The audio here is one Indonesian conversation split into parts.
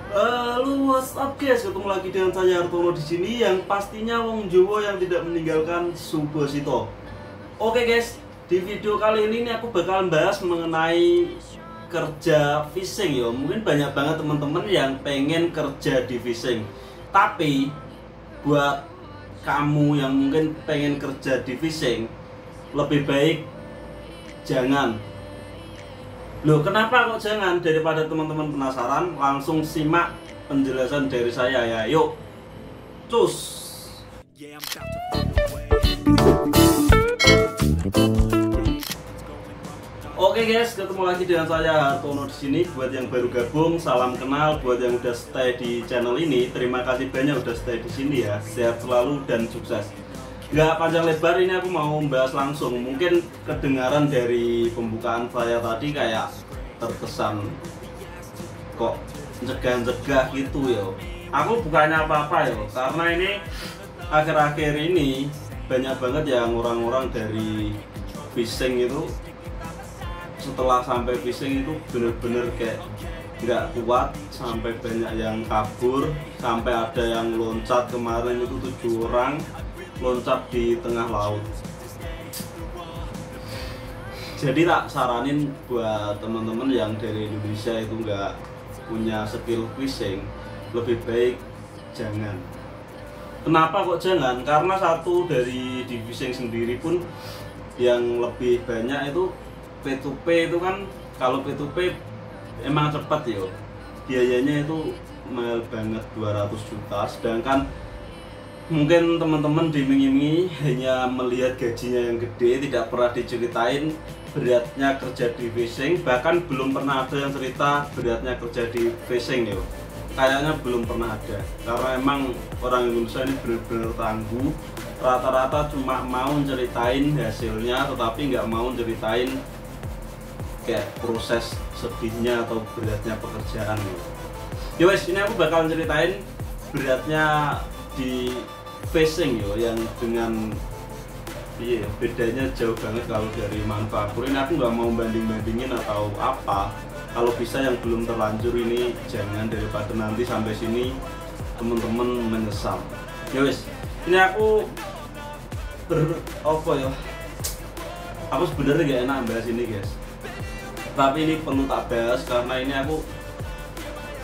Halo, what's up guys? Ketemu lagi dengan saya Hartono di sini yang pastinya wong Jawa yang tidak meninggalkan Subasito. Oke guys, di video kali ini aku bakal bahas mengenai kerja fishing ya. Mungkin banyak banget teman-teman yang pengen kerja di fishing. Tapi buat kamu yang mungkin pengen kerja di fishing, lebih baik jangan. Loh, kenapa kok jangan? Daripada teman-teman penasaran, langsung simak penjelasan dari saya ya. Yuk, cus. Oke guys, ketemu lagi dengan saya Hartono di sini. Buat yang baru gabung, salam kenal. Buat yang udah stay di channel ini, terima kasih banyak udah stay di sini ya. Sehat selalu dan sukses. Nggak panjang lebar, ini aku mau membahas langsung. Mungkin kedengaran dari pembukaan saya tadi kayak terkesan kok cegah-cegah gitu ya. Aku bukannya apa-apa ya, karena ini akhir-akhir ini banyak banget yang orang-orang dari fishing itu setelah sampai fishing itu bener-bener kayak nggak kuat, sampai banyak yang kabur, sampai ada yang loncat. Kemarin itu 7 orang loncat di tengah laut. Jadi tak saranin buat teman-teman yang dari Indonesia itu nggak punya skill fishing, lebih baik jangan. Kenapa kok jangan? Karena satu, dari di fishing sendiri pun yang lebih banyak itu P2P itu kan. Kalau P2P emang cepat ya, biayanya itu mahal banget, 200 juta. Sedangkan mungkin teman-teman diiming-imingi hanya melihat gajinya yang gede, tidak pernah diceritain beratnya kerja di fishing. Bahkan belum pernah ada yang cerita beratnya kerja di fishing ya. Kayaknya belum pernah ada, karena emang orang Indonesia ini benar-benar tangguh. Rata-rata cuma mau ceritain hasilnya, tetapi nggak mau ceritain kayak proses sedihnya atau beratnya pekerjaan ya. Yowes, ini aku bakal ceritain beratnya di fishing yo, yang dengan bedanya jauh banget kalau dari manufaktur. Ini aku nggak mau banding-bandingin atau apa. Kalau bisa yang belum terlanjur ini jangan, daripada nanti sampai sini temen-temen menyesal. Yowes, ini aku aku sebenarnya gak enak bahas ini guys, tapi ini perlu tak bahas karena ini aku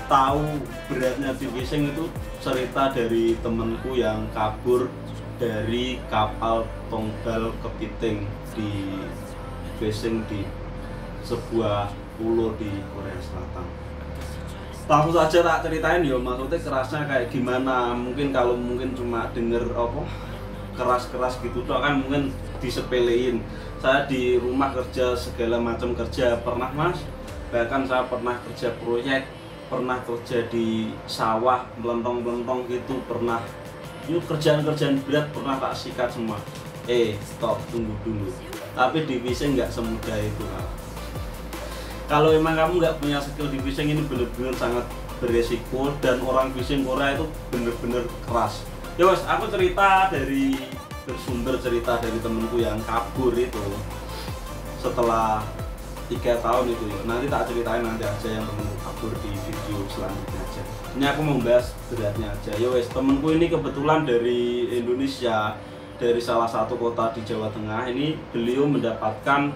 tahu beratnya di fishing itu. Cerita dari temenku yang kabur dari kapal tonggal kepiting di fishing di sebuah pulau di Korea Selatan. Langsung saja tak ceritain ya, maksudnya kerasnya kayak gimana. Mungkin kalau cuma denger keras-keras gitu tuh kan mungkin disepelein. Saya di rumah kerja segala macam kerja pernah mas, bahkan saya pernah kerja proyek, pernah kerja di sawah melentong-melentong gitu, pernah. Ini kerjaan-kerjaan berat pernah tak sikat semua. Stop, tunggu dulu. Tapi di fishing nggak semudah itu kan. Kalau emang kamu nggak punya skill di fishing, ini bener-bener sangat beresiko, dan orang fishing Korea itu bener-bener keras. Ya wes, aku bersumber cerita dari temenku yang kabur itu setelah 3 tahun itu ya. Nanti tak ceritain nanti aja yang temenku kabur di video selanjutnya aja. Ini aku membahas beratnya aja. Yowes, temenku ini kebetulan dari Indonesia, dari salah satu kota di Jawa Tengah. Ini beliau mendapatkan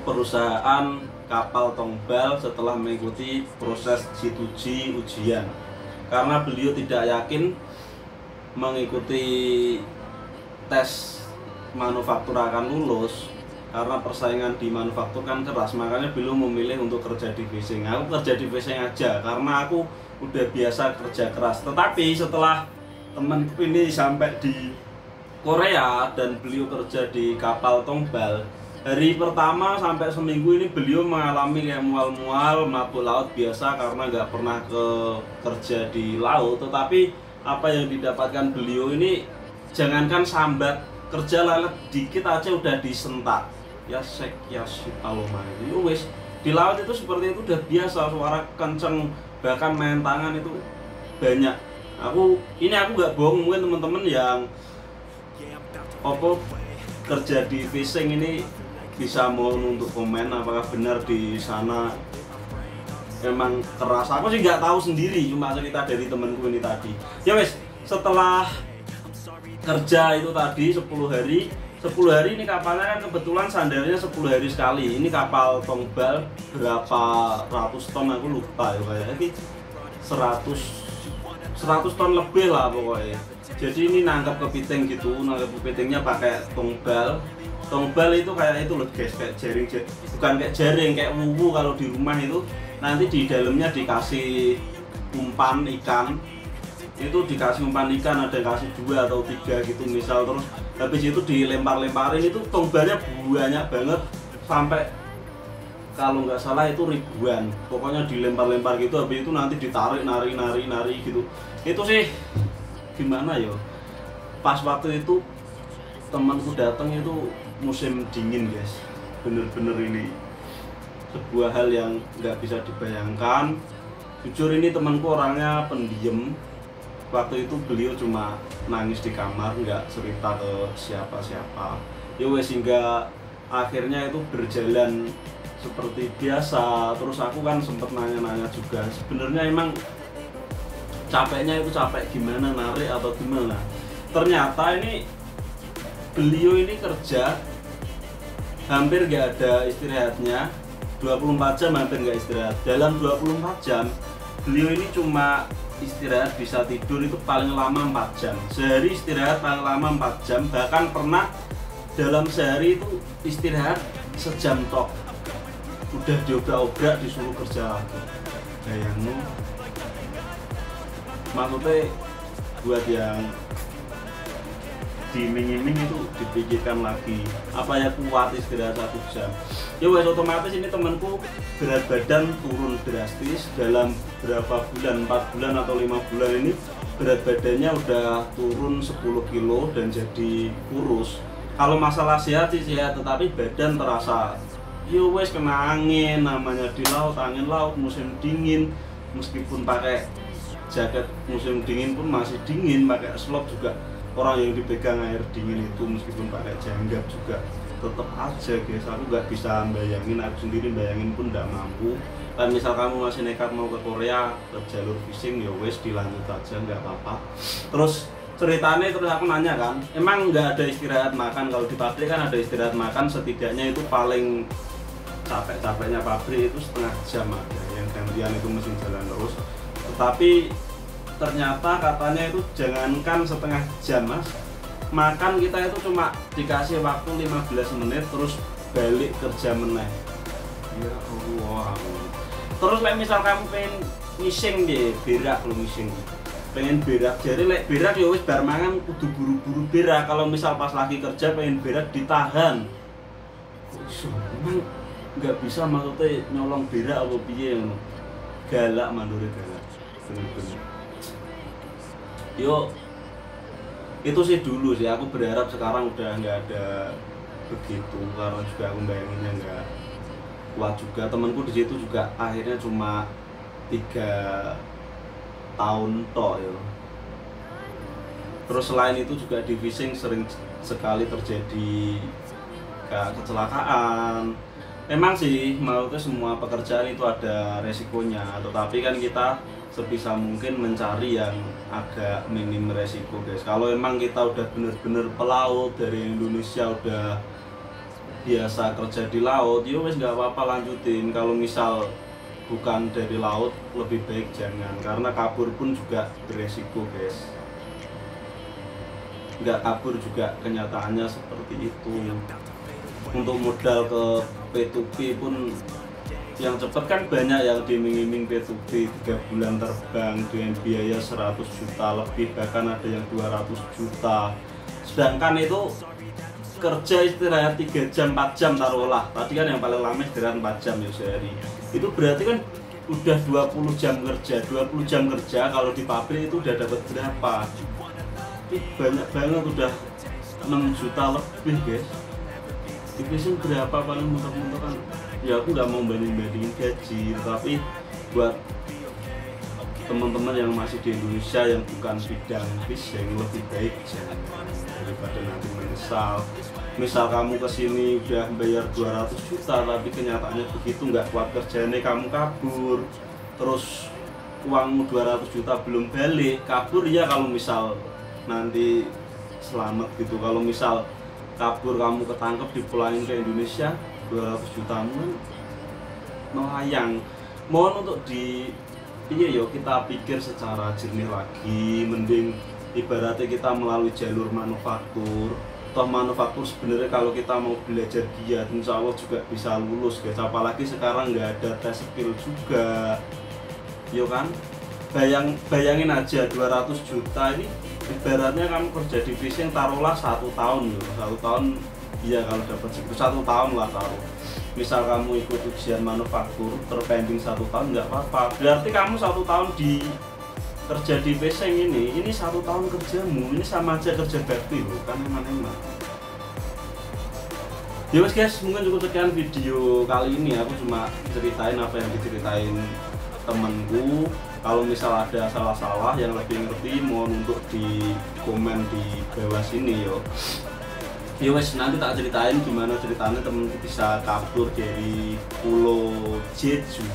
perusahaan kapal tongbal setelah mengikuti proses G2G ujian. Karena beliau tidak yakin mengikuti tes manufaktur akan lulus, karena persaingan di manufaktur kan keras, makanya belum memilih untuk kerja di fishing. Aku kerja di fishing aja karena aku udah biasa kerja keras. Tetapi setelah temanku ini sampai di Korea dan beliau kerja di kapal tongbal, hari pertama sampai seminggu ini beliau mengalami kayak mual-mual, mabuk laut biasa karena nggak pernah kerja di laut. Tetapi apa yang didapatkan beliau ini, jangankan sambat, kerja lalat dikit aja udah disentak. Ya sek ya subhanallah. Wes di laut itu seperti itu udah biasa, suara kenceng, bahkan main tangan itu banyak. Aku nggak bohong, mungkin teman-teman yang kerja di fishing ini bisa mohon untuk komen apakah benar di sana emang keras. Aku sih nggak tahu sendiri, cuma cerita dari temanku ini tadi. Ya wes, setelah kerja itu tadi 10 hari ini kapalnya kan kebetulan sandarnya 10 hari sekali. Ini kapal tongbal berapa ratus ton aku lupa ya, kayak 100 ton lebih lah pokoknya. Jadi ini nangkap kepiting gitu, nangkap kepitingnya pakai tongbal. Tongbal itu kayak itu loh guys, kayak jaring, bukan kayak jaring, kayak wuwu kalau di rumah itu. Nanti di dalamnya dikasih umpan ikan. Itu dikasih umpan ikan, ada yang kasih 2 atau 3 gitu misal, terus habis itu dilempar-lemparin. Itu tongbalnya banyak banget, sampai kalau nggak salah itu ribuan, pokoknya dilempar-lempar gitu. Habis itu nanti ditarik, nari gitu. Itu sih gimana ya, pas waktu itu temanku datang itu musim dingin guys, bener-bener ini sebuah hal yang nggak bisa dibayangkan. Jujur ini temanku orangnya pendiam. Waktu itu beliau cuma nangis di kamar, nggak cerita ke siapa-siapa. Ya wes, hingga akhirnya itu berjalan seperti biasa. Terus aku kan sempet nanya-nanya juga, sebenarnya emang capeknya itu capek gimana, narik atau gimana. Ternyata ini beliau ini kerja hampir nggak ada istirahatnya, 24 jam hampir nggak istirahat. Dalam 24 jam beliau ini cuma istirahat bisa tidur itu paling lama 4 jam. Sehari istirahat paling lama 4 jam. Bahkan pernah dalam sehari itu istirahat sejam tok, udah diobrak-obrak disuruh kerja lagi. Bayangno, maksudnya buat yang diiming-iming itu dipikirkan lagi, apa ya kuat istirahat 1 jam. Ya wes, otomatis ini temanku berat badan turun drastis dalam berapa bulan, 4 bulan atau 5 bulan ini berat badannya udah turun 10 kilo dan jadi kurus. Kalau masalah sehat sih sehat, tetapi badan terasa ya wes kena angin, namanya di laut, angin laut, musim dingin, meskipun pakai jaket musim dingin pun masih dingin, pakai slop juga orang yang dipegang air dingin itu, meskipun pakai jangkap juga tetap aja guys. Aku nggak bisa bayangin, aku sendiri bayangin pun nggak mampu. Dan misal kamu masih nekat mau ke Korea ke jalur fishing, ya wes dilanjut aja, nggak apa-apa. Terus ceritanya, terus aku nanya kan, emang nggak ada istirahat makan? Kalau di pabrik kan ada istirahat makan, setidaknya itu paling capek-capeknya pabrik itu setengah jam ada, yang gantian itu mesin jalan terus. Tetapi ternyata katanya itu jangankan setengah jam mas, makan kita itu cuma dikasih waktu 15 menit terus balik kerja meneh. Ya Allah. Terus misal kamu pengen ngising deh, berak lo ngising, pengen berak, jadi berak ya wis bar mangan kudu buru-buru berak. Kalau misal pas lagi kerja pengen berak ditahan. Emang nggak bisa maksudnya nyolong berak apa piye ngono. Galak mandure galak. Bener-bener. Yo, itu sih dulu sih, aku berharap sekarang udah nggak ada begitu, karena juga aku bayanginnya nggak kuat juga. Temanku di situ juga akhirnya cuma 3 tahun toh ya. Terus selain itu juga di fishing sering sekali terjadi kecelakaan. Memang sih, maksudnya semua pekerjaan itu ada resikonya, tetapi kan kita sebisa mungkin mencari yang agak minim resiko guys. Kalau emang kita udah bener-bener pelaut dari Indonesia, udah biasa kerja di laut, ya wes nggak apa-apa lanjutin. Kalau misal bukan dari laut, lebih baik jangan, karena kabur pun juga beresiko guys. Nggak kabur juga kenyataannya seperti itu. Untuk modal ke P2P pun yang cepat kan banyak yang diiming-iming P2P 3 bulan terbang dengan biaya 100 juta lebih, bahkan ada yang 200 juta. Sedangkan itu kerja istirahat 3 jam 4 jam taruhlah, tadi kan yang paling lama istirahat 4 jam ya sehari. Itu berarti kan udah 20 jam kerja. 20 jam kerja kalau di pabrik itu udah dapat berapa? Itu banyak banget, udah 6 juta lebih guys. Division berapa paling mentok-mentok kan? Ya aku nggak mau banding-bandingin gaji, tapi buat teman-teman yang masih di Indonesia yang bukan bidang fishing, lebih baik jangan, daripada nanti menyesal. Misal kamu kesini udah bayar 200 juta tapi kenyataannya begitu, nggak kuat kerjanya, kamu kabur, terus uang 200 juta belum balik, kabur ya. Kalau misal nanti selamat gitu, kalau misal kabur kamu ketangkep dipulangin ke Indonesia, 200 jutamu melayang. Mohon untuk kita pikir secara jernih lagi, mending ibaratnya kita melalui jalur manufaktur. Toh manufaktur sebenarnya kalau kita mau belajar giat, insya Allah juga bisa lulus guys. Apalagi sekarang nggak ada tes skill juga, yo kan. Bayangin aja 200 juta ini ibaratnya kamu kerja di fishing taruhlah 1 tahun, 1 tahun iya, kalau dapat segitu 1 tahun lah taruh. Misal kamu ikut ujian manufaktur terpending 1 tahun, nggak apa-apa, berarti kamu 1 tahun di kerja di fishing ini 1 tahun kerjamu ini sama aja kerja bakti loh, kan emang. Ya wes guys, mungkin cukup sekian video kali ini. Aku cuma ceritain apa yang diceritain temanku. Kalau misal ada salah-salah yang lebih ngerti, mohon untuk di komen di bawah sini yo. Ya wes, nanti tak ceritain gimana ceritanya temenku bisa kabur dari Pulau Jeju.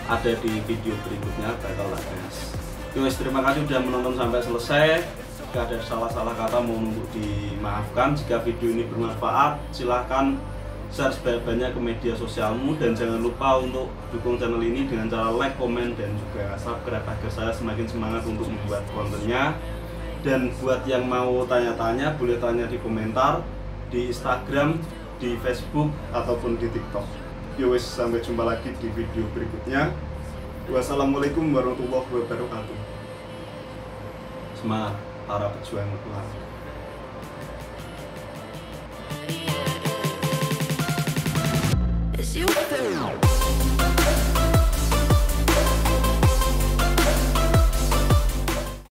Ada di video berikutnya, bakal lah guys. Ya wes, terima kasih sudah menonton sampai selesai. Jika ada salah-salah kata mohon untuk dimaafkan. Jika video ini bermanfaat, silahkan share sebanyak-banyak ke media sosialmu, dan jangan lupa untuk dukung channel ini dengan cara like, komen, dan juga subscribe agar saya semakin semangat untuk membuat kontennya. Dan buat yang mau tanya-tanya, boleh tanya di komentar, di Instagram, di Facebook, ataupun di TikTok. Yowes, sampai jumpa lagi di video berikutnya. Wassalamualaikum warahmatullahi wabarakatuh. Semangat para pejuang Tuhan. It's you.